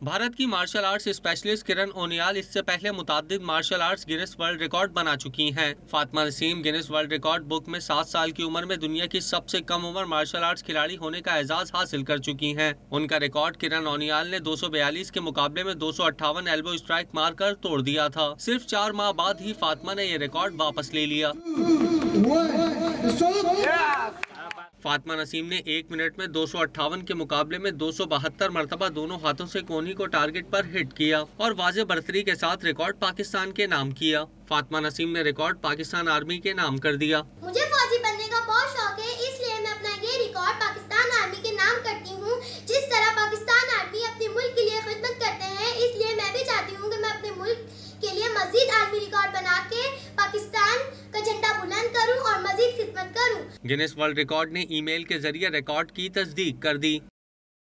भारत की martial arts specialist Kiran Oniyal इससे पहले मुताद्दिद martial arts Guinness world record बना चुकी हैं। Fatima Naseem Guinness world record book में 7 साल की उम्र में दुनिया की सबसे कम उम्र मार्शल आर्ट्स खिलाड़ी होने का एजाज हासिल कर चुकी हैं। उनका रिकॉर्ड किरण ओनियाल ने 242 के मुकाबले में 258 एल्बो स्ट्राइक मारकर तोड़ दिया था। सिर्फ 4 माह बाद ही फातिमा ने ये रिकॉर्ड वापस ले लिया। फातिमा नसीम ने 1 मिनट में 258 के मुकाबले में 272 मरतबा दोनों हाथों से कोहनी को टारगेट पर हिट किया और वाज़े बरतरी के साथ रिकॉर्ड पाकिस्तान के नाम किया। फातिमा नसीम ने रिकॉर्ड पाकिस्तान आर्मी के नाम कर दिया। मुझे फौजी बनने का बहुत शौक है, इसलिए मैं अपना ये रिकॉर्ड पाकिस्तान आर्मी के नाम करती हूँ। जिस तरह पाकिस्तान आर्मी अपने मुल्क के लिए खिदमत करते हैं, इसलिए मैं भी चाहती हूँ कि मैं अपने मुल्क के लिए मजीद आर्मी रिकॉर्ड बना के पाकिस्तान का झंडा बुलंद करूँ और मजीद खिदमत करूँ। गिनेस वर्ल्ड रिकॉर्ड ने ईमेल के जरिए रिकॉर्ड की तस्दीक कर दी।